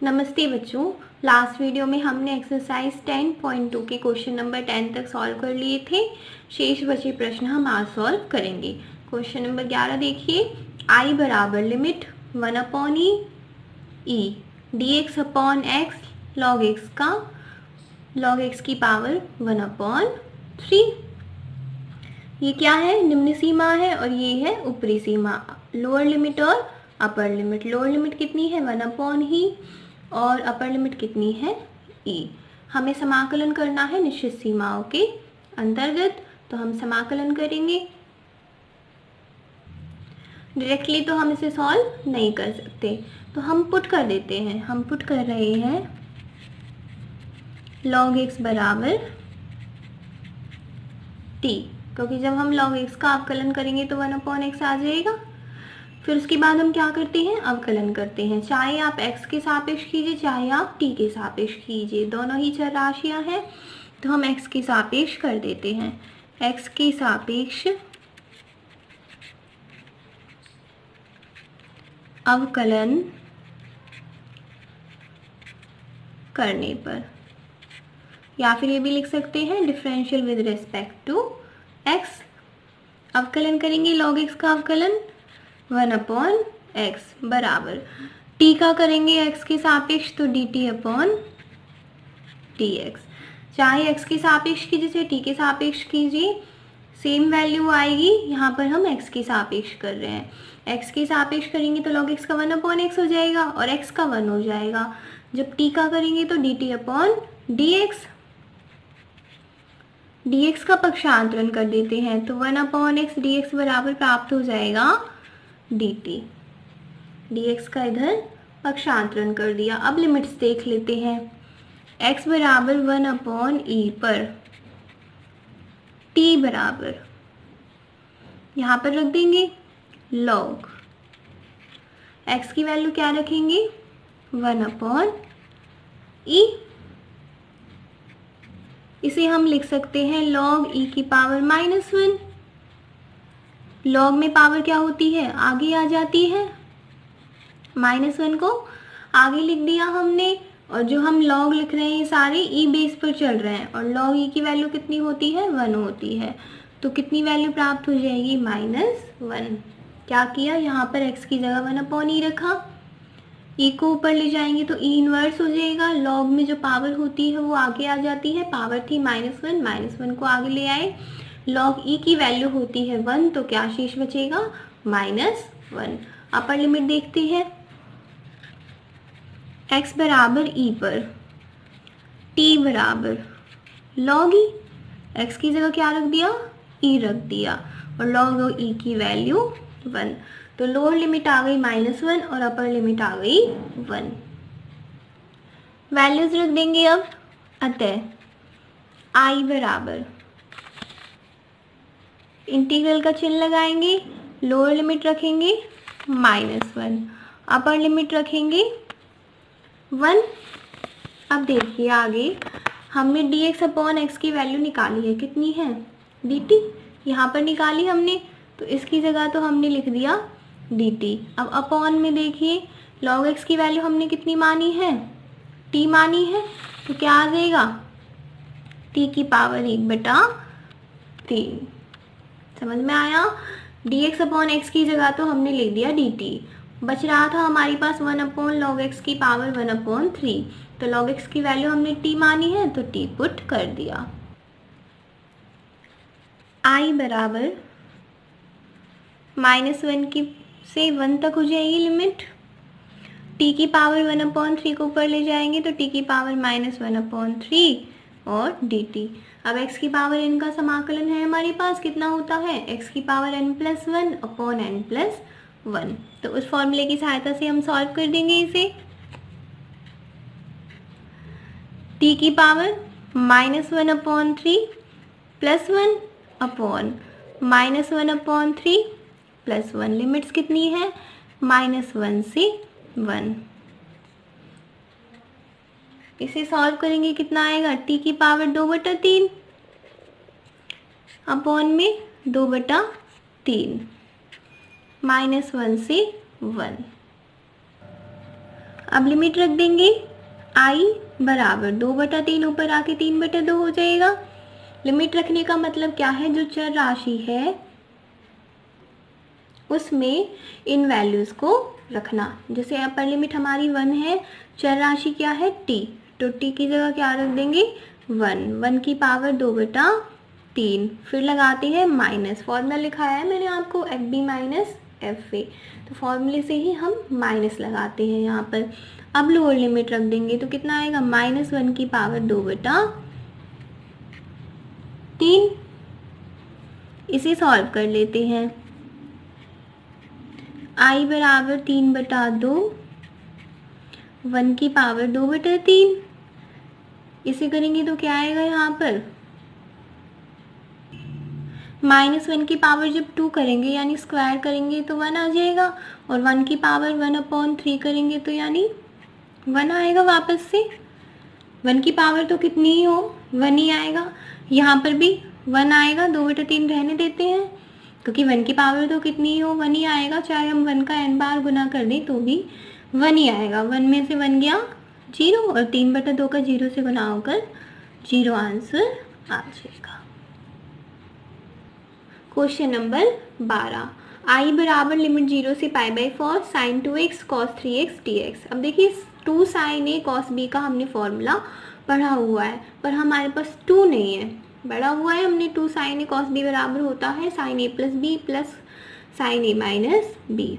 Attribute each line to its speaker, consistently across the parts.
Speaker 1: नमस्ते बच्चों। Last video में हमने एक्सरसाइज 10.2 के क्वेश्चन नंबर 10 तक सॉल्व कर लिए थे। शेष बचे प्रश्न हम आज सॉल्व करेंगे। क्वेश्चन नंबर 11 देखिए। I बराबर limit 1/e dx upon x log x का log x की पावर 1/3। ये क्या है? निम्न सीमा है और ये है ऊपरी सीमा, लोअर लिमिट और अपर लिमिट। लोअर लिमिट कितनी है? 1/e और अपर लिमिट कितनी है? e। हमें समाकलन करना है निश्चित सीमाओं के अंतर्गत, तो हम समाकलन करेंगे। डायरेक्टली तो हम इसे सॉल्व नहीं कर सकते, तो हम पुट कर देते हैं। हम पुट कर रहे हैं log x बराबर t, क्योंकि जब हम log x का अवकलन करेंगे तो 1/x आ जाएगा। फिर उसके बाद हम क्या करते हैं? अवकलन करते हैं। चाहे आप x के सापेक्ष कीजिए, चाहे आप t के सापेक्ष कीजिए, दोनों ही चर राशियां हैं, तो हम x के सापेक्ष कर देते हैं। x के सापेक्ष अवकलन करने पर, या फिर ये भी लिख सकते हैं differential with respect to x। अवकलन करेंगे log x का अवकलन 1/x बराबर t का करेंगे x के सापेक्ष, तो dt अपॉन dx। चाहे x के सापेक्ष कीजिए चाहे t के सापेक्ष कीजिए, सेम वैल्यू आएगी। यहाँ पर हम x के सापेक्ष कर रहे हैं। x के सापेक्ष करेंगे तो log x का 1/x हो जाएगा और x का 1 हो जाएगा। जब t का करेंगे तो dt अपॉन dx। dx का पक्षांतरण कर देते हैं, तो 1/x dx बराबर प्राप्त हो जाएगा dt। dx का इधर पक्षांतरण कर दिया। अब लिमिट्स देख लेते हैं। x बराबर 1/e पर t बराबर, यहाँ पर रख देंगे log x की वैल्यू क्या रखेंगे? 1/e। इसे हम लिख सकते हैं log e की पावर -1। log में पावर क्या होती है? आगे आ जाती है। -1 को आगे लिख दिया हमने, और जो हम log लिख रहे हैं सारे e बेस पर चल रहे हैं, और log e की वैल्यू कितनी होती है? 1 होती है। तो कितनी वैल्यू प्राप्त हो जाएगी? -1। क्या किया? यहाँ पर x की जगह 1/e रखा। e को ऊपर ले जाएंगे तो e इनवर्स हो जाएगा। log में जो पावर होती है वो आगे आ जाती है। पावर थी -1 को आगे ले आए। log e की वैल्यू होती है 1, तो क्या शेष बचेगा? -1। अपर लिमिट देखते हैं। x बराबर e पर t बराबर log e, x की जगह क्या रख दिया? e रख दिया, और log e की वैल्यू 1। तो लोअर लिमिट आ गई -1 और अपर लिमिट आ गई 1। वैल्यूज रख देंगे अब। अतः i बराबर, इंटीग्रल का चिन्ह लगाएंगे, लोअर लिमिट रखेंगे -1, अपर लिमिट रखेंगे 1। अब देखिए आगे हमने dx अपॉन x की वैल्यू निकाली है। कितनी है? dt। यहाँ पर निकाली हमने, तो इसकी जगह तो हमने लिख दिया dt। अब अपॉन में देखिए log x की वैल्यू हमने कितनी मानी है? t मानी है, तो क्या आ जाएगा? t की पावर 1/3। समझ में आया? dx अपॉन x की जगह तो हमने लिख दिया dt। बच रहा था हमारे पास 1/log x की पावर 1/3, तो log x की वैल्यू हमने t मानी है, तो t पुट कर दिया। i बराबर -1 की से 1 तक हो जाएगी लिमिट। t की पावर 1/3 को ऊपर ले जाएंगे तो t की पावर -1/3 और dt। अब x की पावर n का समाकलन है हमारे पास, कितना होता है? x की पावर n+1 अपॉन n+1। तो उस फॉर्मूले की सहायता से हम सॉल्व कर देंगे इसे। t की पावर -1/3 +1 अपॉन -1/3 +1। लिमिट्स कितनी है? -1 से 1। इसे सॉल्व करेंगे, कितना आएगा? t की पावर 2/3 अपॉन में 2/3, -1 से 1। अब लिमिट रख देंगे i बराबर 2/3, ऊपर आके 3/2 हो जाएगा। लिमिट रखने का मतलब क्या है, जो चर राशि है उसमें इन वैल्यूज़ को रखना। जैसे अपर लिमिट हमारी 1 है, चर राशि क्या है t, तो t की जगह क्या रख देंगे 1 की पावर 2/3। फिर लगाते हैं माइनस, फॉर्मूला लिखाया है मैंने आपको FB माइनस FA, तो फॉर्मूले से ही हम माइनस लगाते हैं यहाँ पर। अब लोअर लिमिट रख देंगे तो कितना आएगा -1 की पावर 2/3। इसे सॉल्व कर लेते हैं। i बराबर 3/2, 1 की पावर 2/3। इसे करेंगे तो क्या आएगा यहाँ पर -1 की पावर जब 2 करेंगे यानी स्क्वायर करेंगे तो 1 आ जाएगा, और 1 की पावर 1/3 करेंगे तो यानी 1 आएगा वापस से। 1 की पावर तो कितनी ही हो 1 ही आएगा, यहाँ पर भी 1 आएगा, 2/3 रहने देते हैं क्योंकि 1 की पावर तो कितनी ही हो 1 ही आएगा, चाहे हम 1 का n बार गुना कर दें तो भी 1 ही आएगा। 1 में से 1 गया 0 और 3/2 का 0 से गुना होकर 0 आंसर आ जाएगा। क्वेश्चन नंबर 12, i बराबर लिमिट 0 से π/4 sin 2x cos 3x dx। अब देखिए 2 sin a cos b का हमने फॉर्मूला पढ़ा हुआ है, पर हमारे पास 2 नहीं है, बड़ा हुआ है हमने 2 sin a cos b बराबर होता है sin a plus b plus sin a minus b,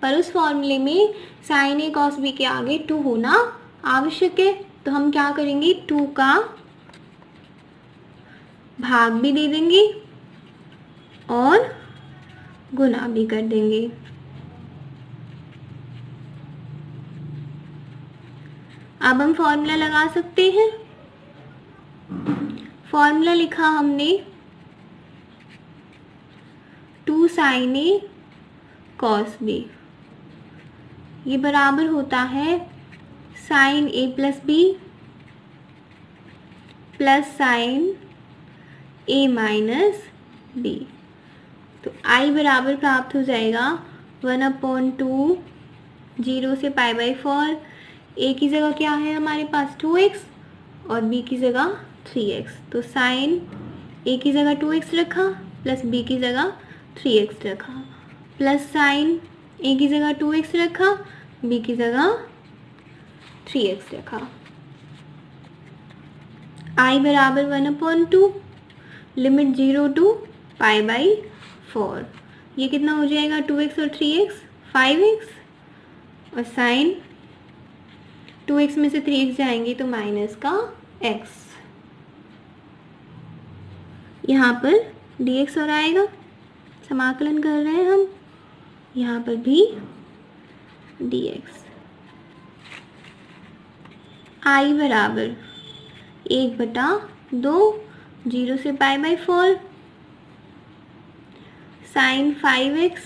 Speaker 1: पर उस फॉर्मूले में sin a cos b के आगे 2 होना आवश्यक है। तो हम क्या करेंगे 2 का भाग भी दे देंगे और गुना भी कर देंगे। अब हम फॉर्मूला लगा सकते हैं। फॉर्मूला लिखा हमने 2 sin a cos b, ये बराबर होता है sin a plus b plus sin a minus b। तो i बराबर प्राप्त हो जाएगा 1/2, 0 से π/4, a की जगह क्या है हमारे पास 2x और b की जगह 3x, तो sin a की जगह 2x रखा प्लस b की जगह 3x रखा, प्लस sin a की जगह 2x रखा, b की जगह 3x रखा। i बराबर 1/2, लिमिट 0 to π/4, ये कितना हो जाएगा 2x और 3x 5x, और sin 2x में से 3x जाएंगे तो माइनस का x, यहाँ पर dx और आएगा, समाकलन कर रहे हैं हम, यहाँ पर भी dx। i बराबर 1/2, 0 से π/4 sin 5x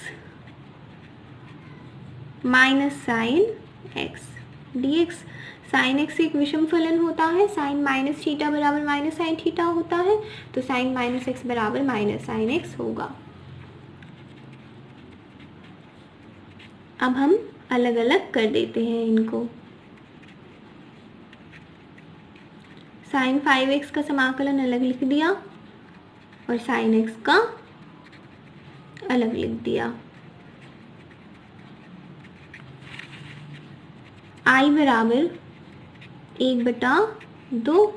Speaker 1: minus sine x dx। Sine x एक विषम फलन होता है, साइन माइनस थीटा बराबर माइनस साइन थीटा होता है, तो साइन माइनस x बराबर माइनस साइन x होगा। अब हम अलग अलग कर देते हैं इनको। साइन 5x का समाकलन अलग लिख दिया और साइन x का अलग लिख दिया। i बराबर 1/2,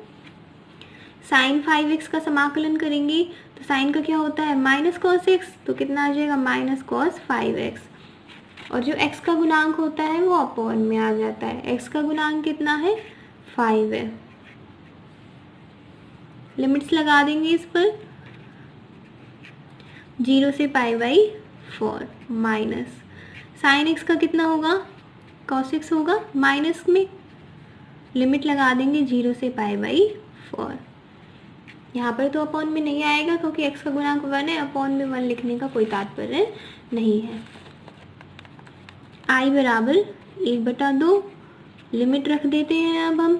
Speaker 1: साइन 5x का समाकलन करेंगे तो साइन का क्या होता है माइनस कॉस x, तो कितना आ जाएगा माइनस कॉस 5x, और जो x का गुणांक होता है वो अपॉन में आ जाता है। x का गुणांक कितना है 5 है। लिमिट्स लगा देंगे इस पर, 0 से π/4 माइनस साइन x का कितना होगा cos x होगा, माइनस में लिमिट लगा देंगे 0 से π/4। यहाँ पर तो अपॉन में नहीं आएगा क्योंकि x का गुणांक 1 है, अपॉन में 1 लिखने का कोई तात्पर्य नहीं है। i बराबर 1/2, लिमिट रख देते हैं। अब हम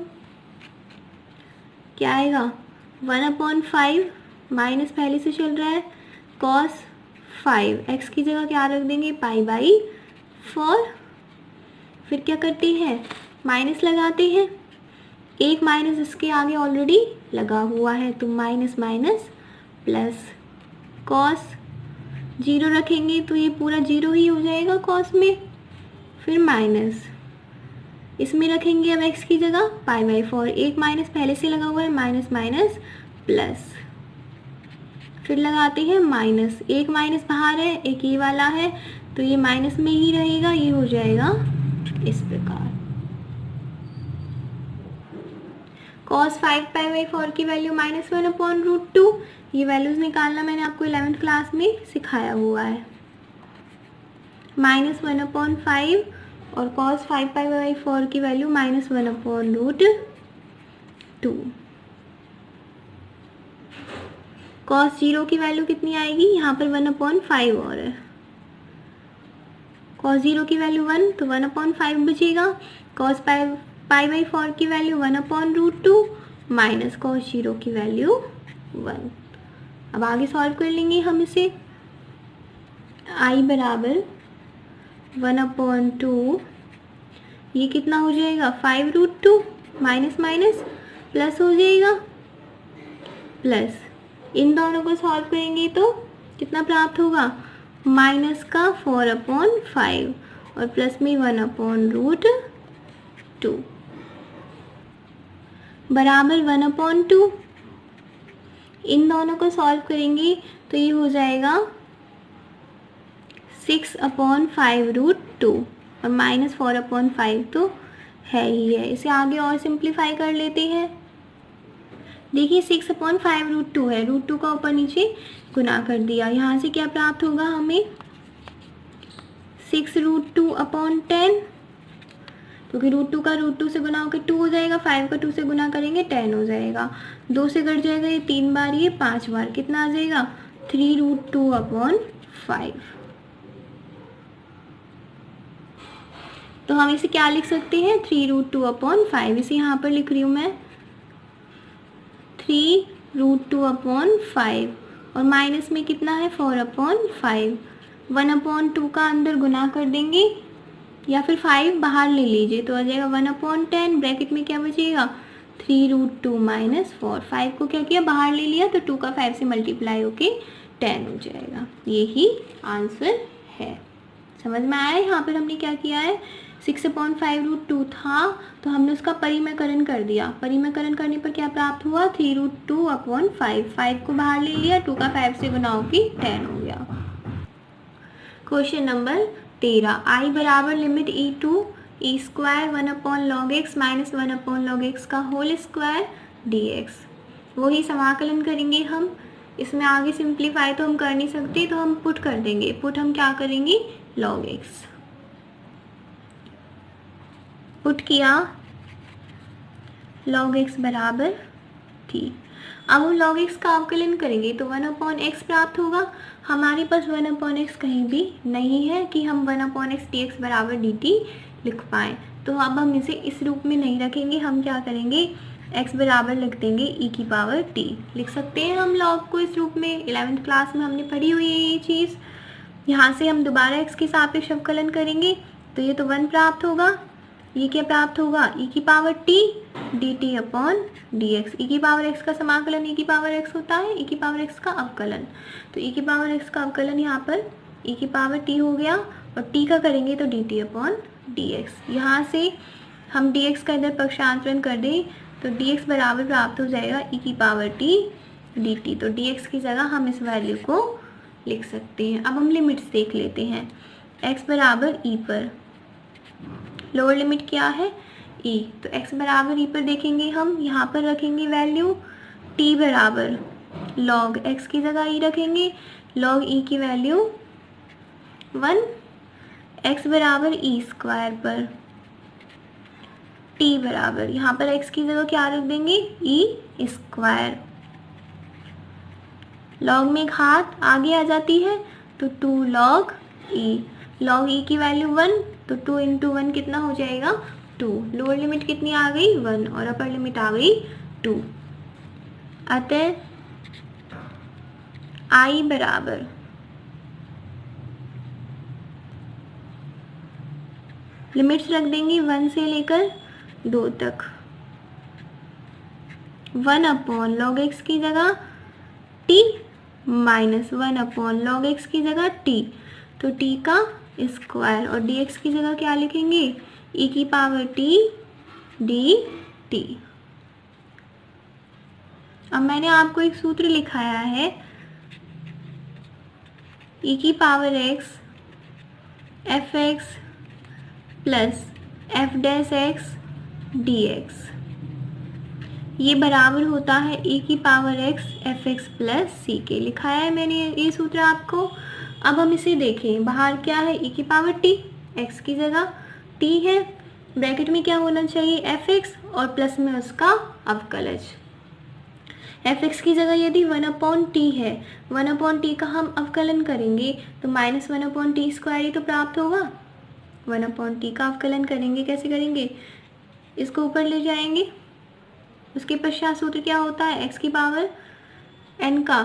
Speaker 1: क्या आएगा 1/5 माइनस पहले से चल रहा है cos 5, x की जगह क्या रख देंगे π/4, 4, फिर क्या करते हैं, माइनस लगाते हैं, एक माइनस इसके आगे ऑलरेडी लगा हुआ है तो माइनस माइनस प्लस, कॉस 0 रखेंगे तो ये पूरा 0 ही हो जाएगा कॉस में, फिर माइनस इसमें रखेंगे अब x की जगह π/4, एक माइनस पहले से लगा हुआ है, माइनस माइनस प्लस, फिर लगाते हैं माइनस, एक माइनस बाहर है, एक ये वाला है तो ये माइनस में ही रहेगा, ये हो जाएगा इस प्रकार। cos 5π/4 की वैल्यू -1/√2, ये वैल्यूज निकालना मैंने आपको 11th क्लास में सिखाया हुआ है। -1/5 और cos 5π/4 की वैल्यू -1/√2। cos 0 की वैल्यू कितनी आएगी, यहाँ पर 1/5 और है, cos 0 की वैल्यू 1 तो 1/5 बचेगा, cos π/4 की वैल्यू 1/√2 माइनस cos 0 की वैल्यू 1। अब आगे सॉल्व कर लेंगे हम इसे, i बराबर 1/2, ये कितना हो जाएगा 5√2 माइनस माइनस प्लस हो जाएगा, प्लस इन दोनों को सॉल्व करेंगे तो कितना प्राप्त होगा, माइनस का 4/5 और प्लस में 1/√2 बराबर 1/2। इन दोनों को सॉल्व करेंगे तो ये हो जाएगा 6/5√2 और माइनस 4/5 तो है ही है। इसे आगे और सिंप्लीफाई कर लेते हैं। देखिए 6/5√2 है, √2 का ऊपर नीचे गुना कर दिया, यहाँ से क्या प्राप्त होगा हमें 6√2/10, क्योंकि √2 का √2 से गुना होकर 2 हो जाएगा, 5 का 2 से गुना करेंगे 10 हो जाएगा, 2 से कट जाएगा ये 3 बार, ये 5 बार, कितना आ जाएगा 3√2/5। तो हम इसे क्या लिख सकते हैं 3√2/5, इसे यहाँ पर लिख रही हूँ मैं 3√2/5 और माइनस में कितना है 4/5, 1/2 का अंदर गुना कर देंगे या फिर 5 बाहर ले लीजिए तो आ जाएगा 1/10, ब्रैकेट में क्या बचेगा 3√2 माइनस 4, 5 को क्या किया बाहर ले लिया तो 2 का 5 से मल्टीप्लाई होके 10 हो जाएगा। यही आंसर है, समझ में आया। यहाँ पर हमने क्या किया है 6/5√2 था तो हमने उसका परिमेयकरण कर दिया, परिमेयकरण करने पर क्या प्राप्त हुआ 3√2/5, 5 को बाहर ले लिया, 2 का 5 से गुना होके 10 हो गया। क्वेश्चन नंबर 13, i बराबर limit e to e square 1/log x minus 1/log x का होल स्क्वायर dx, वही समाकलन करेंगे हम। इसमें आगे सिंप्लीफाई तो हम कर नहीं सकते तो हम पुट कर देंगे, पुट हम क्या करेंगे log x, पुट किया log x बराबर थी। अब हम log x का अवकलन करेंगे तो 1/x प्राप्त होगा, हमारे पास 1/x कहीं भी नहीं है कि हम 1/x dx बराबर dt लिख पाएँ, तो अब हम इसे इस रूप में नहीं रखेंगे, हम क्या करेंगे x बराबर लिख देंगे e⁻t, लिख सकते हैं हम log को इस रूप में, 11th क्लास में हमने पढ़ी हुई है ये चीज़। यहाँ से हम दोबारा x के सापेक्ष अवकलन करेंगे तो ये तो 1 प्राप्त होगा, ये क्या प्राप्त होगा e⁻t dt/dx, e⁻x का समाकलन e⁻x होता है, e⁻x का अवकलन, तो e⁻x का अवकलन यहाँ पर e⁻t हो गया और t का करेंगे तो dt/dx। यहाँ से हम dx का इधर पक्षांतरण कर दें तो dx बराबर प्राप्त हो जाएगा e⁻t dt, तो dx की जगह हम इस वैल्यू को लिख सकते हैं। अब हम लिमिट्स देख लेते हैं, x बराबर e पर, लोअर लिमिट क्या है e, तो x बराबर e पर देखेंगे हम, यहाँ पर रखेंगे वैल्यू t बराबर log x की जगह e रखेंगे, log e की वैल्यू 1, x बराबर e स्क्वायर पर, t बराबर यहाँ पर x की जगह क्या रख देंगे e स्क्वायर, log में एक हाथ आगे आ जाती है तो 2 log e, log e की वैल्यू 1 तो 2 × 1 कितना हो जाएगा 2, लोअर लिमिट कितनी आ गई 1 और अपर लिमिट आ गई 2, अतः i बराबर लिमिट्स रख देंगे 1 से लेकर 2 तक। 1 अपॉन लॉग एक्स की जगह t minus 1 upon log x की जगह t, तो t का स्क्वायर और dx की जगह क्या लिखेंगे, e की पावर t dt। अब मैंने आपको एक सूत्र लिखाया है, e की power x f x plus f dash x d x, ये बराबर होता है e की power x f x plus c के। लिखाया है मैंने ये सूत्र आपको। अब हम इसे देखें, बाहर क्या है, e की पावर t, x की जगह t है, ब्रैकेट में क्या होना चाहिए एफ एक्स और प्लस में उसका अवकलज। एफ एक्स की जगह यदि 1 अपॉन टी है, 1 अपॉन टी का हम अवकलन करेंगे तो माइनस 1 अपॉन टी स्क्वायर ही तो प्राप्त होगा। 1 अपॉन टी का अवकलन करेंगे, कैसे करेंगे, इसको ऊपर ले जाएंगे, उसके पश्चात सूत्र क्या होता है, x की पावर n का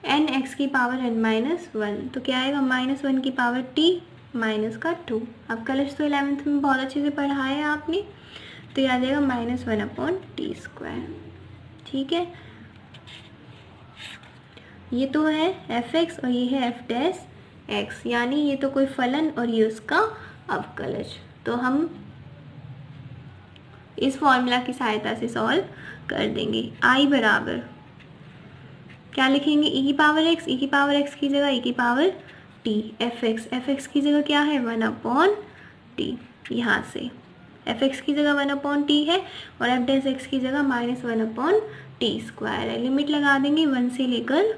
Speaker 1: n x की पावर n माइनस 1, तो क्या आएगा माइनस 1 की पावर t माइनस का 2। अब कलश तो 11th में बहुत अच्छे से पढ़ा है आपने, तो ये आ जाएगा माइनस 1 अपॉन टी स्क्वायर। ठीक है, ये तो है एफ एक्स और ये है एफ डैश एक्स, यानी ये तो कोई फलन और ये उसका अवकलज। तो हम इस फॉर्मूला की सहायता से सॉल्व कर देंगे। आई बराबर क्या लिखेंगे, e की पावर x, e की पावर x की जगह e की पावर t, एफ एक्स की जगह क्या है 1 अपॉन टी, यहाँ से एफ एक्स की जगह 1 अपॉन टी है और एफ डैश एक्स की जगह माइनस 1 अपॉन टी स्क्वायर है। लिमिट लगा देंगे 1 से लेकर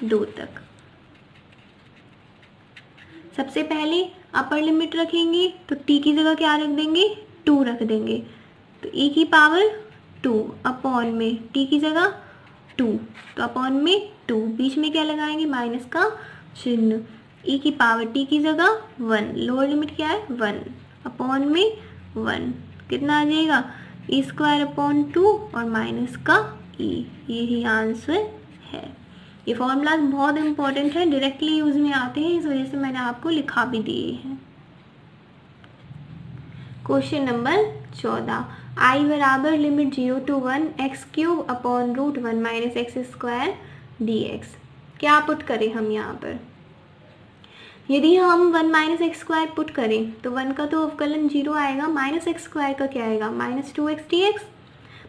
Speaker 1: 2 तक। सबसे पहले अपर लिमिट रखेंगे तो t की जगह क्या रख देंगे 2 रख देंगे, तो e की पावर 2 अपॉन में t की जगह 2, तो अपॉन में 2, बीच में क्या लगाएंगे माइनस का चिन्ह, e की पावर t की जगह 1, लोअर लिमिट क्या है 1 अपॉन में 1, कितना आ जाएगा e स्क्वायर अपॉन 2 और माइनस का e, यही आंसर है। ये फॉर्मूला बहुत इंपॉर्टेंट है, डायरेक्टली यूज में आते हैं, इस वजह से मैंने आपको लिखा भी दिए हैं। क्वेश्चन नंबर 14, आई बराबर limit 0 to 1 x cube upon root 1 minus x square d x. क्या पुट करें हम यहाँ पर, यदि हम 1 माइनस एक्स स्क्वायर पुट करें तो 1 का तो अवकलन 0 आएगा, माइनस एक्स स्क्वायर का क्या आएगा माइनस 2x dx,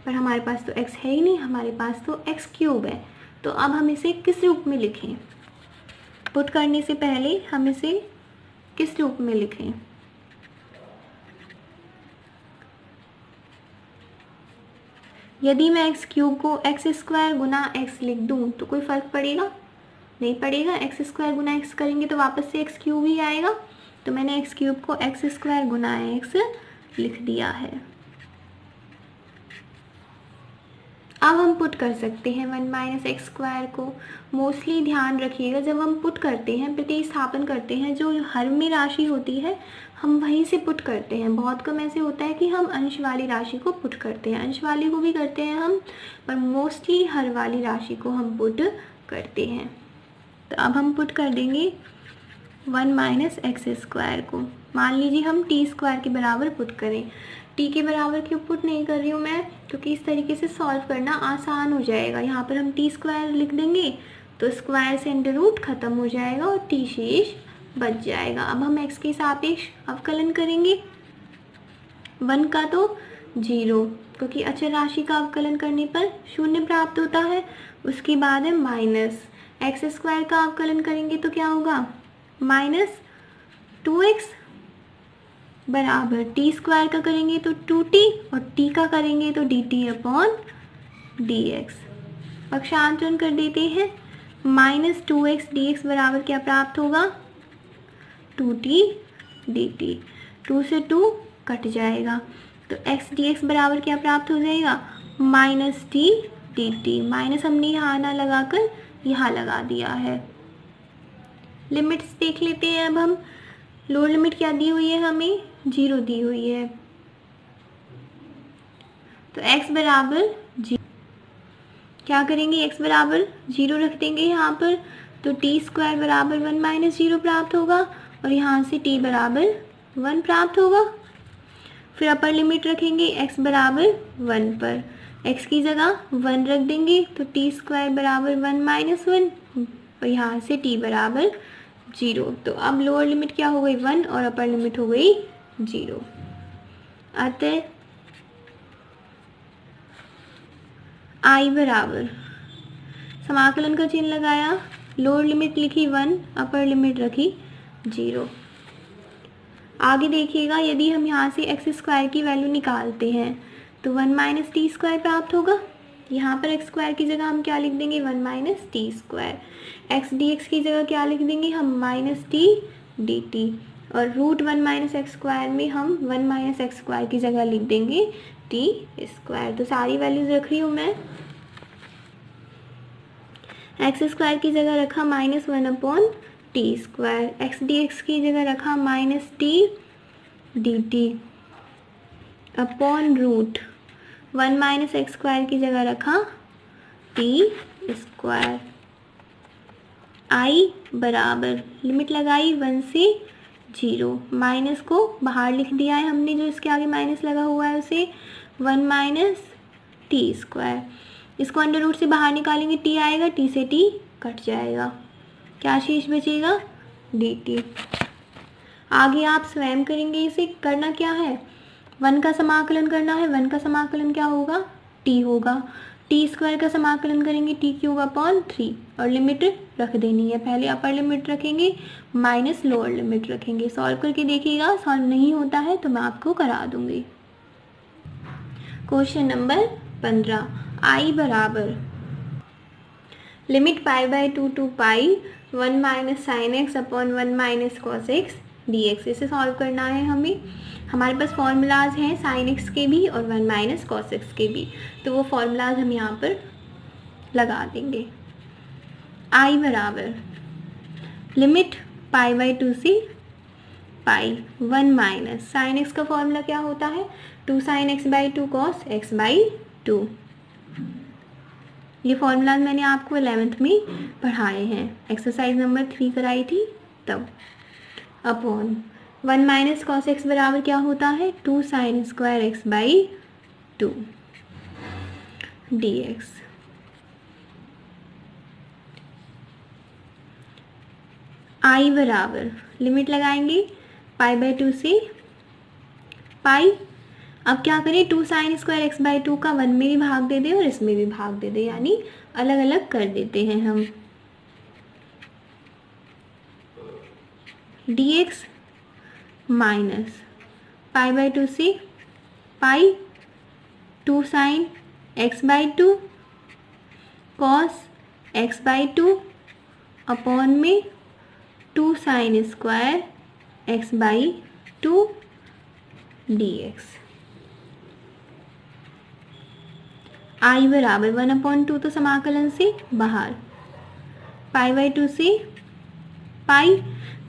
Speaker 1: पर हमारे पास तो x है ही नहीं, हमारे पास तो एक्स क्यूब है। तो अब हम इसे किस रूप में लिखें, पुट करने से पहले हम इसे किस रूप में लिखें, यदि मैं एक्स क्यूब को एक्स स्क्वायर गुना एक्स लिख दूं तो कोई फर्क पड़ेगा, नहीं पड़ेगा। एक्स स्क्वायर गुना एक्स करेंगे तो वापस से एक्स क्यूब ही आएगा, तो मैंने एक्स क्यूब को एक्स स्क्वायर गुना एक्स लिख दिया है। अब हम पुट कर सकते हैं 1 माइनस एक्स स्क्वायर को। मोस्टली ध्यान रखिएगा, जब हम पुट करते हैं, प्रतिस्थापन करते हैं, जो हर में राशि होती है हम वहीं से पुट करते हैं। बहुत कम ऐसे होता है कि हम अंश वाली राशि को पुट करते हैं, अंश वाली को भी करते हैं हम, पर मोस्टली हर वाली राशि को हम पुट करते हैं। तो अब हम पुट कर देंगे 1 माइनस एक्स स्क्वायर को, मान लीजिए हम टी स्क्वायर के बराबर पुट करें। टी के बराबर क्यों पुट नहीं कर रही हूँ मैं, क्योंकि इस तरीके से सॉल्व करना आसान हो जाएगा। यहाँ पर हम टी स्क्वायर लिख देंगे तो स्क्वायर से अंडर रूट खत्म हो जाएगा और टी शेष बच जाएगा। अब हम एक्स के सापेक्ष अवकलन करेंगे, 1 का तो 0, क्योंकि अचर राशि का अवकलन करने पर 0 प्राप्त होता है। उसके बाद है माइनस एक्स स्क्वायर का अवकलन करेंगे तो क्या होगा माइनस 2x बराबर टी स्क्वायर का करेंगे तो 2t और t का करेंगे तो dt अपॉन dx। पक्षांतरण कर देते हैं, माइनस 2x dx बराबर क्या प्राप्त होगा 2t dt, 2 से 2 कट जाएगा तो x dx बराबर क्या प्राप्त हो जाएगा माइनस t dt। माइनस हमने यहाँ ना लगाकर यहाँ लगा दिया है। लिमिट्स देख लेते हैं अब हम, लोअर लिमिट क्या दी हुई है हमें 0 दी हुई है, तो x बराबर 0 क्या करेंगे, x बराबर 0 रख देंगे यहाँ पर, तो टी स्क्वायर बराबर 1 माइनस 0 प्राप्त होगा और यहाँ से t बराबर 1 प्राप्त होगा। फिर अपर लिमिट रखेंगे x बराबर 1 पर, x की जगह 1 रख देंगे तो टी स्क्वायर बराबर 1 माइनस 1 और यहाँ से t बराबर 0। तो अब लोअर लिमिट क्या हो गई 1 और अपर लिमिट हो गई 0। अतः i बराबर, समाकलन का चिन्ह लगाया, लोअर लिमिट लिखी 1, अपर लिमिट रखी 0। आगे देखिएगा, यदि हम यहाँ से एक्स स्क्वायर की वैल्यू निकालते हैं तो 1 माइनस टी स्क्वायर प्राप्त होगा। यहाँ पर एक्स स्क्वायर की जगह हम क्या लिख देंगे 1 minus T square, x d x की जगह क्या लिख देंगे हम माइनस टी डी टी, और रूट 1 माइनस एक्स स्क्वायर में हम 1 माइनस एक्स स्क्वायर की जगह लिख देंगे टी स्क्वायर। तो सारी वैल्यूज रख रही हूँ मैं। एक्स स्क्वायर की जगह रखा minus 1 upon t square, x d x की जगह रखा minus t d t upon root 1 minus x square की जगह रखा टी स्क्वायर। आई बराबर, लिमिट लगाई 1 से 0, माइनस को बाहर लिख दिया है हमने, जो इसके आगे माइनस लगा हुआ है उसे 1 माइनस टी स्क्वायर। इसको अंडर रूट से बाहर निकालेंगे टी आएगा, टी से टी कट जाएगा, क्या शेष बचेगा डी टी। आगे आप स्वयं करेंगे इसे। करना क्या है 1 का समाकलन करना है, 1 का समाकलन क्या होगा टी होगा, टी स्क्वायर का समाकलन करेंगे टी क्यूब अपॉन 3 और लिमिट रख देनी है। पहले अपर लिमिट रखेंगे माइनस लोअर लिमिट रखेंगे। सॉल्व करके देखिएगा, सॉल्व नहीं होता है तो मैं आपको करा दूंगी। क्वेश्चन नंबर 15, आई बराबर limit pi by 2 to pi 1 minus sine x upon 1 minus cos x d x. इसे सॉल्व करना है हमें। हमारे पास फॉर्मूलाज हैं साइन एक्स के भी और 1 माइनस कॉस एक्स के भी, तो वो फॉर्मूलाज हम यहाँ पर लगा देंगे। आई बराबर लिमिट पाई बाई 2 से पाई 1 माइनस साइन एक्स का फॉर्मूला क्या होता है 2 sine x by 2 cos x by 2। ये फॉर्मूलाज मैंने आपको 11th में पढ़ाए हैं, एक्सरसाइज नंबर 3 कराई थी तब। अपॉन 1 माइनस कॉस एक्स बराबर क्या होता है 2 sine square x by 2 d x. I बराबर लिमिट लगाएंगे पाई बाई 2 से पाई। अब क्या करें 2 साइन स्क्वायर एक्स बाई 2 का 1 में भी भाग दे दें और इसमें भी भाग दे दें, यानी अलग अलग कर देते हैं हम। D x minus pi by 2 से pi 2 sine x by 2 cos x by 2 upon में 2 sine square x by 2 d x. I बराबर 1 अपॉन 2 तो समाकलन से बाहर, पाई बाई 2 से पाई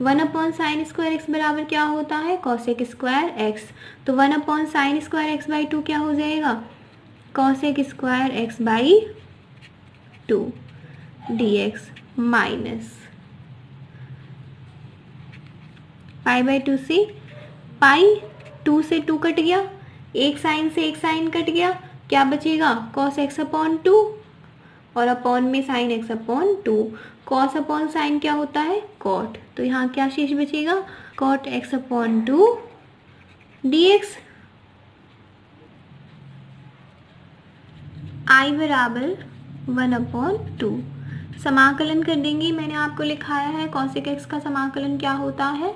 Speaker 1: 1 अपॉन साइन स्क्वायर एक्स बराबर क्या होता है कॉसेक स्क्वायर एक्स, तो 1 upon sine square x by 2 क्या हो जाएगा cosec square x by 2 d x minus pi by 2 से पाई 2 से 2 कट गया, एक साइन से एक साइन कट गया, क्या बचेगा कॉस एक्स अपॉन 2 और अपॉन में sine x upon 2। Cos upon sine क्या होता है कॉट, तो यहाँ क्या शेष बचेगा cot x upon 2 d x. I बराबर 1 अपॉन 2 समाकलन कर देंगे। मैंने आपको लिखाया है कॉसेक एक्स का समाकलन क्या होता है,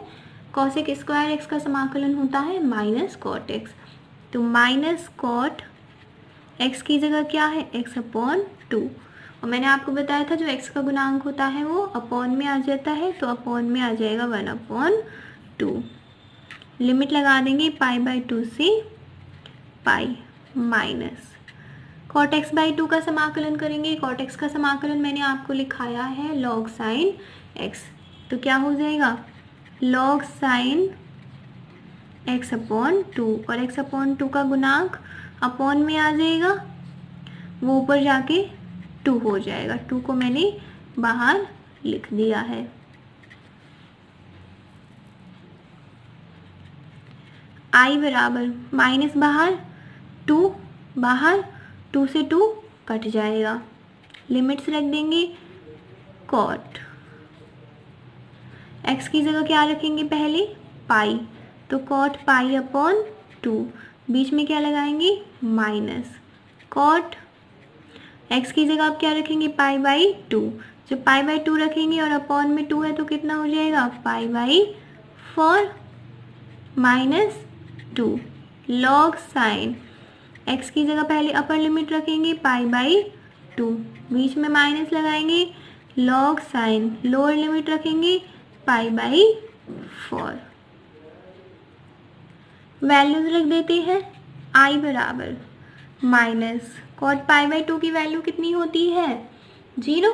Speaker 1: कॉसेक स्क्वायर एक्स का समाकलन होता है माइनस कॉट एक्स, तो माइनस कॉट एक्स की जगह क्या है एक्स अपॉन 2, और मैंने आपको बताया था जो एक्स का गुणांक होता है वो अपॉन में आ जाता है, तो अपॉन में आ जाएगा 1 अपॉन 2। लिमिट लगा देंगे पाई बाई 2 से pi minus cot x by 2 का समाकलन करेंगे। कॉट एक्स का समाकलन मैंने आपको लिखाया है लॉग साइन एक्स, तो क्या हो जाएगा लॉग साइन एक्स अपॉन 2 और एक्स अपॉन 2 का गुणांक अपॉन में आ जाएगा, वो ऊपर जाके 2 हो जाएगा, 2 को मैंने बाहर लिख दिया है। आई बराबर माइनस बाहर 2 बाहर, 2 से 2 कट जाएगा, लिमिट्स रख देंगे कॉट। एक्स की जगह क्या रखेंगे पहले, पाई, तो कॉट पाई अपॉन 2, बीच में क्या लगाएंगे माइनस कॉट। एक्स की जगह आप क्या रखेंगे पाई बाई 2, जब पाई बाई 2 रखेंगे और अपॉन में 2 है तो कितना हो जाएगा पाई by 4 minus 2 log sign. X की जगह पहले अपर लिमिट रखेंगे पाई बाई 2, बीच में माइनस लगाएंगे लॉग साइन, लोअर लिमिट रखेंगे पाई बाई 4। वैल्यूज रख देते हैं, आई बराबर माइनस कॉट पाई बाई 2 की वैल्यू कितनी होती है 0,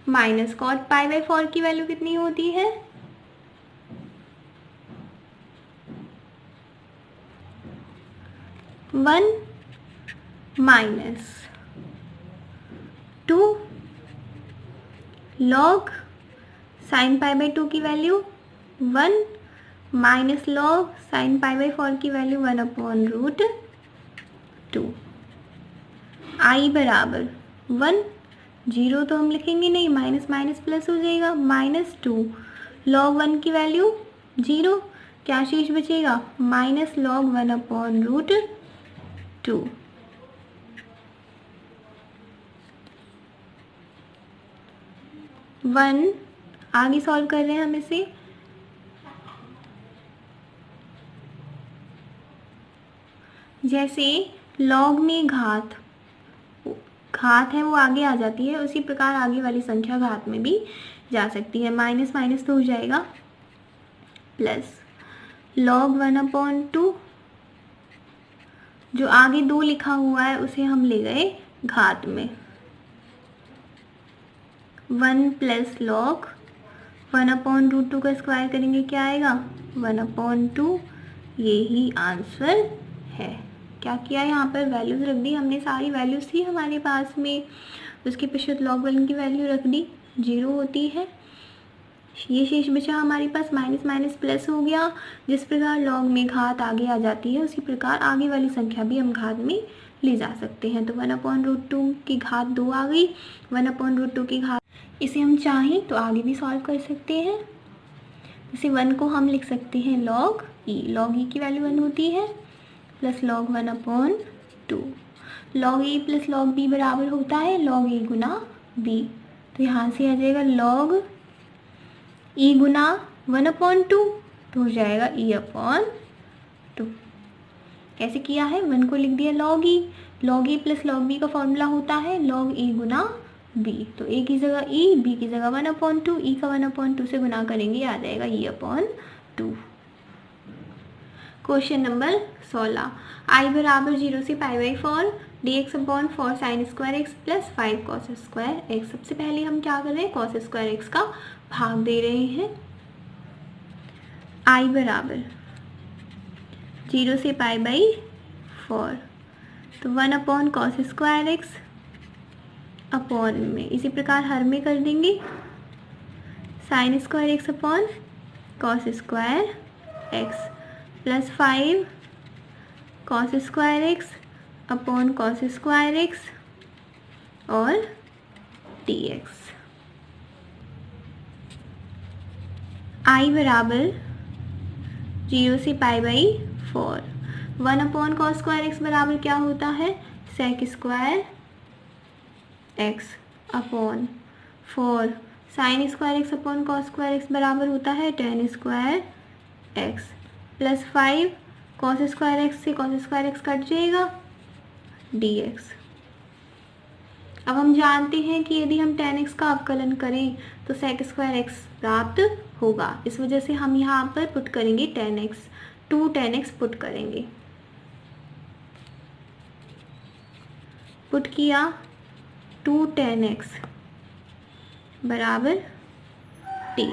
Speaker 1: माइनस कॉट पाई बाई 4 की वैल्यू कितनी होती है 1 minus 2 log sine pi by 2 की value 1 minus log sine pi by 4 की वैल्यू 1 अपॉन रूट 2। आई बराबर 1, 0 तो हम लिखेंगे नहीं, माइनस माइनस प्लस हो जाएगा, माइनस 2 लॉग 1 की वैल्यू 0, क्या शेष बचेगा minus log 1 upon root 2। One आगे सॉल्व कर रहे हैं हम इसे, जैसे log में घात है वो आगे आ जाती है, उसी प्रकार आगे वाली संख्या घात में भी जा सकती है। माइनस माइनस तो हो जाएगा प्लस log 1 अपॉन 2, जो आगे 2 लिखा हुआ है उसे हम ले गए घात में, 1 प्लस लॉग 1 अपॉन रूट 2 का स्क्वायर करेंगे क्या आएगा 1 अपॉन 2, यही आंसर है। क्या किया यहाँ पर वैल्यूज रख दी हमने, सारी वैल्यूज थी हमारे पास में, उसके पश्चात log 1 की वैल्यू रख दी 0 होती है, ये शेष बचा हमारे पास, माइनस माइनस प्लस हो गया। जिस प्रकार log में घात आगे आ जाती है उसी प्रकार आगे वाली संख्या भी हम घात में ले जा सकते हैं। तो 1 अपॉन रूट 2 की घात 2 आ गई, 1 अपॉन रूट 2 की घात, इसे हम चाहें तो आगे भी सॉल्व कर सकते हैं। जैसे 1 को हम लिख सकते हैं log e की वैल्यू 1 होती है, plus log 1 upon 2, log e plus log b बराबर होता है log e गुना b, तो यहाँ से आ जाएगा log e गुना 1 अपॉन 2, तो हो जाएगा e अपॉन 2। कैसे किया है, 1 को लिख दिया log e plus log b का फॉर्मूला होता है log e गुना b, तो a की जगह e, b की जगह 1 अपॉन 2, e का 1 अपॉन 2 से गुना करेंगे आ जाएगा e अपॉन 2। क्वेश्चन नंबर 16, आई बराबर 0 से pi by 4 dx upon 4 sine square x plus 5 cos square x. सबसे पहले हम क्या कर रहे हैं, कॉस स्क्वायर एक्स का भाग दे रहे हैं। आई बराबर 0 से पाई बाई 4, तो 1 upon cos square x upon में, इसी प्रकार हर में कर देंगे sine square x upon cos square x plus 5 cos square x upon cos square x और dx। आई बराबर 0 से pi by 4, 1 upon cos square x बराबर क्या होता है sec square x upon 4 sine square x upon cos square x बराबर होता है tan square x plus 5 cos square x से कॉस स्क्वायर एक्स कट जाएगा dx। अब हम जानते हैं कि यदि हम tan x का अवकलन करें तो sec स्क्वायर x प्राप्त होगा, इस वजह से हम यहाँ पर पुट करेंगे tan x, 2 tan x put करेंगे, पुट किया 2 tan x बराबर t,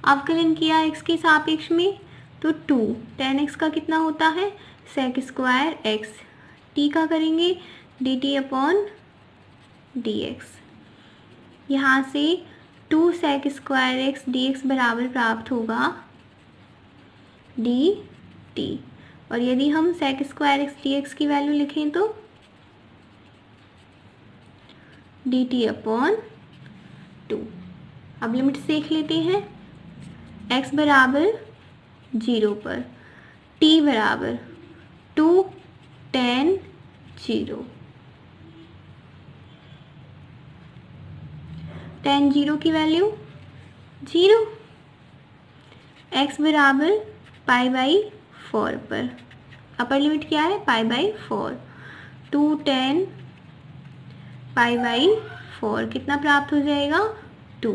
Speaker 1: अवकलन किया x के सापेक्ष में तो 2 tan x का कितना होता है sec स्क्वायर x, t का करेंगे dt अपॉन dx। यहाँ से 2 sec square x d x बराबर प्राप्त होगा डी टी। और यदि हम sec square x d x की वैल्यू लिखें तो डी टी अपॉन 2। अब लिमिट्स देख लेते हैं। x बराबर 0 पर t बराबर 2 tan 0, tan 0 की वैल्यू 0। x बराबर पाई बाई 4 पर अपर लिमिट क्या है पाई बाई 4, 2 tan पाई बाई 4 कितना प्राप्त हो जाएगा 2।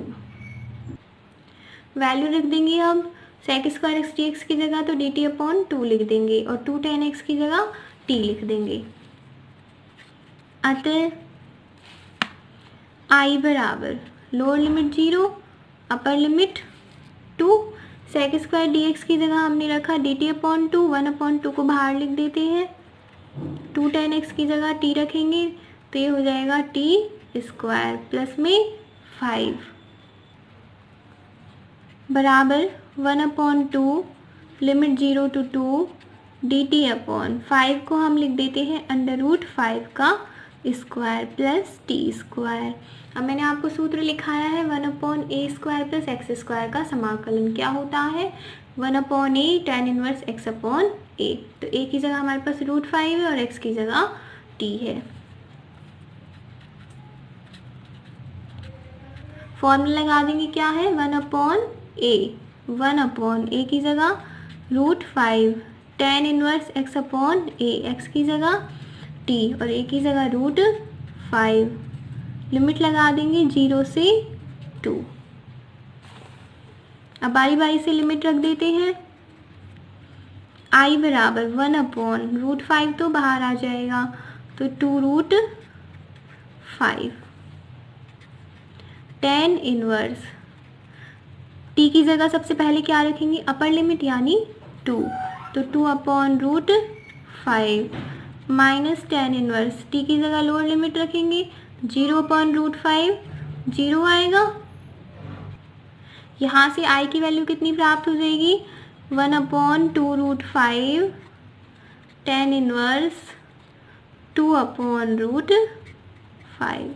Speaker 1: वैल्यू लिख देंगे अब sec square x d x की जगह तो डी टी अपॉन 2 लिख देंगे और 2 tan x की जगह t लिख देंगे। अतः i बराबर lower limit 0 upper limit 2, sec square d x की जगह हमने रखा डी टी अपॉन 2, 1/2 को बाहर लिख देते हैं, 2 tan x की जगह t रखेंगे तो ये हो जाएगा t स्क्वायर प्लस में 5 बराबर 1/2 limit 0 to 2 D t upon 5 को हम लिख देते हैं √5 का स्क्वायर प्लस टी स्क्वायर। अब मैंने आपको सूत्र लिखाया है 1/a square plus x square का समाकलन क्या होता है 1/a tan inverse x upon a। तो a की जगह हमारे पास √5 है और x की जगह t है। फॉर्मूला लगा देंगे क्या है 1/a की जगह √5 tan inverse x upon a, x की जगह t और a की जगह √5, लिमिट लगा देंगे 0 से 2। अब बारी बारी से लिमिट रख देते हैं। i बराबर 1/√5 तो बाहर आ जाएगा तो 2√5 tan इनवर्स t की जगह सबसे पहले क्या रखेंगे अपर लिमिट यानी 2, तो 2/√5 माइनस tan इनवर्स t की जगह लोअर लिमिट रखेंगे 0/√5, 0 आएगा। यहाँ से i की वैल्यू कितनी प्राप्त हो जाएगी 1/2√5 tan इनवर्स 2/√5,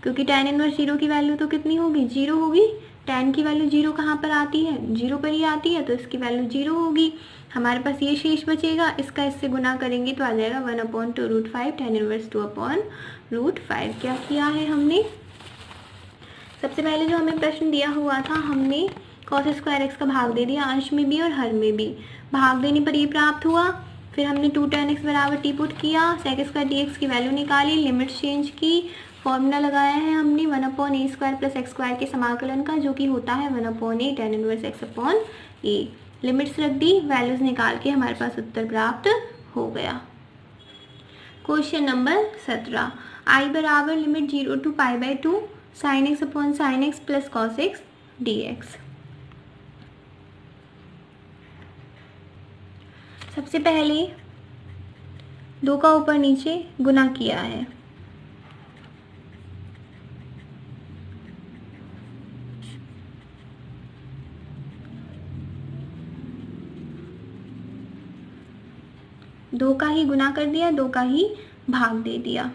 Speaker 1: क्योंकि tan इनवर्स 0 की वैल्यू तो कितनी होगी 0 होगी। tan की वैल्यू 0 कहाँ पर आती है 0 पर ही आती है, तो इसकी वैल्यू 0 होगी। हमारे पास ये शेष बचेगा, इसका इससे गुना करेंगे तो आ जाएगा 1/2√5 tan इनवर्स 2/√5। क्या किया है हमने सबसे पहले जो हमें प्रश्न दिया हुआ था हमने cos स्क्वायर एक्स का भाग दे दिया अंश में भी और हर में भी। भाग देने पर ये प्राप्त हुआ। फिर हमने 2 tan x बराबर टी पुट किया, sec स्क्वायर डी एक्स की वैल्यू निकाली, लिमिट्स चेंज की, फॉर्मूला लगाया है हमने 1/a square plus x square के समाकलन का जो कि होता है 1/a tan inverse x upon a। Limits रख दी, वैल्यूज निकाल के हमारे पास उत्तर प्राप्त हो गया। क्वेश्चन नंबर 17 i बराबर limit 0 to π/2 sin x upon sin x plus cos x dx। सबसे पहले 2 का ऊपर नीचे गुना किया है, दो का ही गुना कर दिया, 2 का ही भाग दे दिया।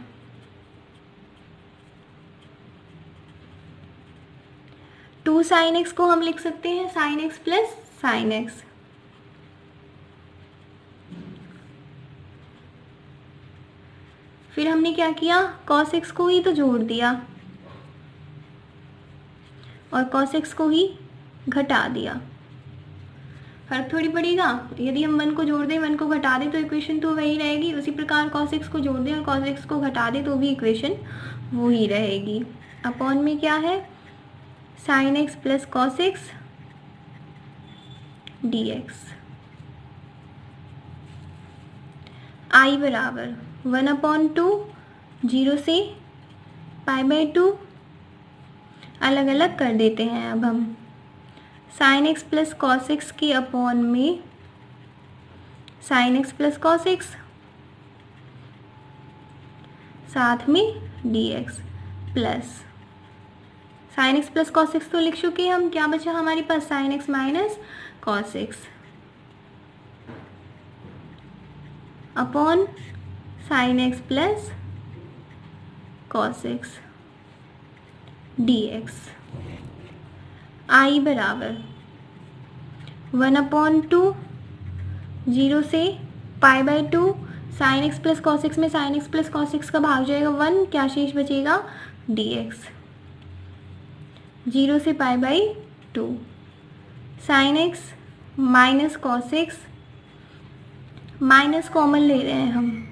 Speaker 1: टू साइन एक्स को हम लिख सकते हैं sine x plus sine x. फिर हमने क्या किया cos x को ही तो जोड़ दिया और cos x को ही घटा दिया। फर्क थोड़ी पड़ेगा, यदि हम 1 को जोड़ दें 1 को घटा दें तो इक्वेशन तो वही रहेगी। उसी प्रकार cos x को जोड़ दें और cos x को घटा दें तो भी इक्वेशन वही रहेगी। अपॉन में क्या है sin x plus cos x dx। i बराबर 1/2 0 से π/2 अलग अलग कर देते हैं। अब हम sin x plus cos x के अपॉन में sin x plus cos x साथ में dx plus sine x plus cos x तो लिख चुके हैं हम, क्या बचा हमारे पास sine x minus cos x upon sine x plus cos x d x. I बराबर 1/2 0 से π/2 sine x plus cos x में sine x plus cos x का भाग जाएगा 1, क्या शेष बचेगा डी एक्स 0 से π/2 sine x minus cos x, minus common ले रहे हैं हम,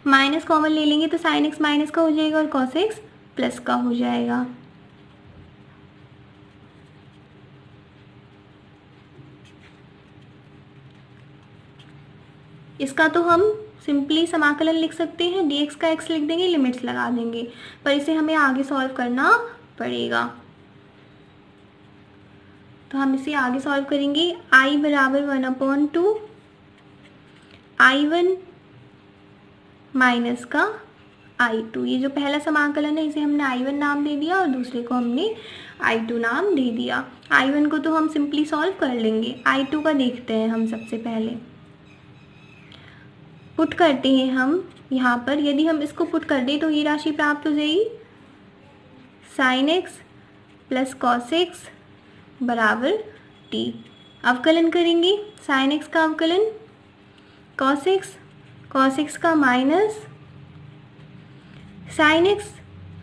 Speaker 1: माइनस कॉमन ले लेंगे तो साइन एक्स माइनस का हो जाएगा और कॉस एक्स प्लस का हो जाएगा। इसका तो हम सिंपली समाकलन लिख सकते हैं, dx का x लिख देंगे, लिमिट्स लगा देंगे, पर इसे हमें आगे सॉल्व करना पड़ेगा। तो हम इसे आगे सॉल्व करेंगे। i बराबर 1/2 I1 माइनस का I2, ये जो पहला समाकलन है इसे हमने I1 नाम दे दिया और दूसरे को हमने I2 नाम दे दिया। I1 को तो हम सिंपली सॉल्व कर लेंगे, I2 का देखते हैं हम सबसे पहले। पुट करते हैं हम यहाँ पर, यदि हम इसको पुट कर दें तो ये राशि प्राप्त हो जाएगी sign x plus cos x बराबर टी। अवकलन करेंगे, साइन एक्स का अवकलन कॉस एक्स का minus sine x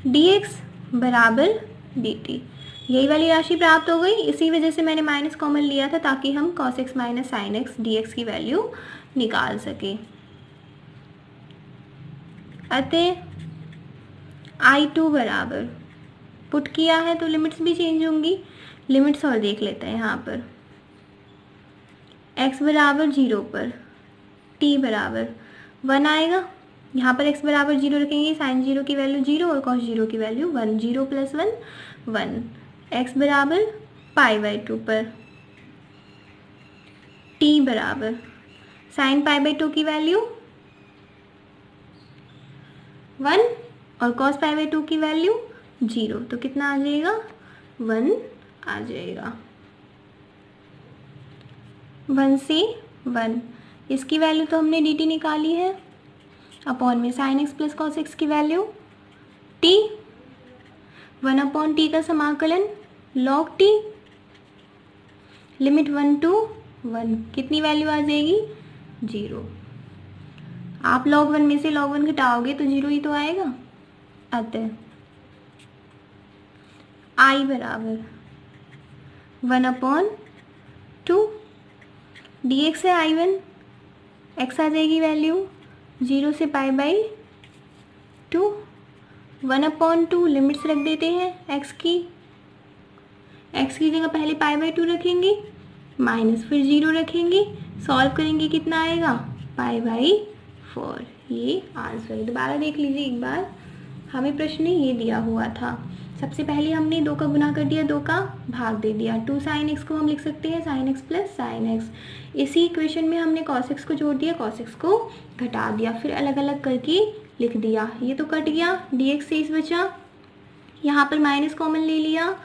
Speaker 1: d x बराबर डी टी। यही वाली राशि प्राप्त हो गई, इसी वजह से मैंने माइनस कॉमन लिया था ताकि हम cos x minus sine x d x की वैल्यू निकाल सके। अतः I2 बराबर, पुट किया है तो लिमिट्स भी चेंज होंगी, लिमिट्स और देख लेते हैं यहाँ पर। x बराबर 0 पर t बराबर 1 आएगा, यहाँ पर x बराबर 0 रखेंगे, साइन 0 की वैल्यू 0 और कॉस 0 की वैल्यू 1, 0 + 1 1। x बराबर π/2 पर t बराबर साइन π/2 की वैल्यू 1 और कॉस π/2 की वैल्यू 0, तो कितना आ जाएगा 1 आ जाएगा। 1 से 1, इसकी वैल्यू तो हमने dt निकाली है, अपॉन में sine x plus cos x की वैल्यू t, 1/t का समाकलन log t, लिमिट 1 to 1, कितनी वैल्यू आ जाएगी 0। आप log 1 में से log 1 घटाओगे तो 0 ही तो आएगा। अतः I बराबर 1/2 dx है I1, x आ जाएगी वैल्यू 0 से π/2, 1/2 लिमिट्स रख देते हैं x की जगह पहले π/2 रखेंगे, माइनस फिर 0 रखेंगे, सॉल्व करेंगे कितना आएगा π/4। ये आंसर है। दोबारा देख लीजिए एक बार, हमें प्रश्न में ये दिया हुआ था, सबसे पहले हमने 2 का गुना कर दिया, 2 का भाग दे दिया, 2 साइन एक्स को हम लिख सकते हैं sine x plus sine x. इसी इक्वेशन में हमने कॉस एक्स को जोड़ दिया, कॉस एक्स को घटा दिया, फिर अलग अलग करके लिख दिया। ये तो कट गया, डी एक्स शेष बचा, यहाँ पर माइनस कॉमन ले लिया।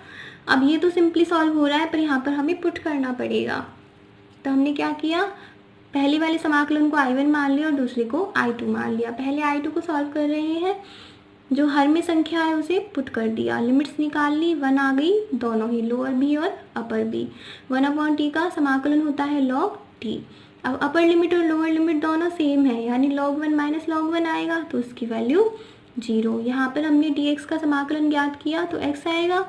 Speaker 1: अब ये तो सिंपली सॉल्व हो रहा है, पर यहाँ पर हमें पुट करना पड़ेगा। तो हमने क्या किया, पहले वाले समाकलन को I1 मान लिया और दूसरे को I2 मान लिया। पहले I2 को सॉल्व कर रहे हैं, जो हर में संख्या है उसे पुट कर दिया, लिमिट्स निकाल ली, 1 आ गई, दोनों ही लोअर बी और अपर बी। 1/t का समाकलन होता है log t। अब अपर लिमिट और लोअर लिमिट दोनों सेम है, यानी log 1 माइनस log 1 आएगा तो उसकी वैल्यू 0। यहाँ पर हमने dx का समाकलन ज्ञात किया तो x आएगा,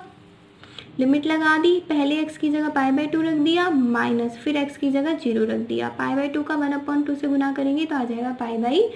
Speaker 1: लिमिट लगा दी, पहले x की जगह π/2 रख दिया, माइनस फिर x की जगह 0 रख दिया, π/2 का 1/2 से गुना करेंगे तो आ जाएगा π/।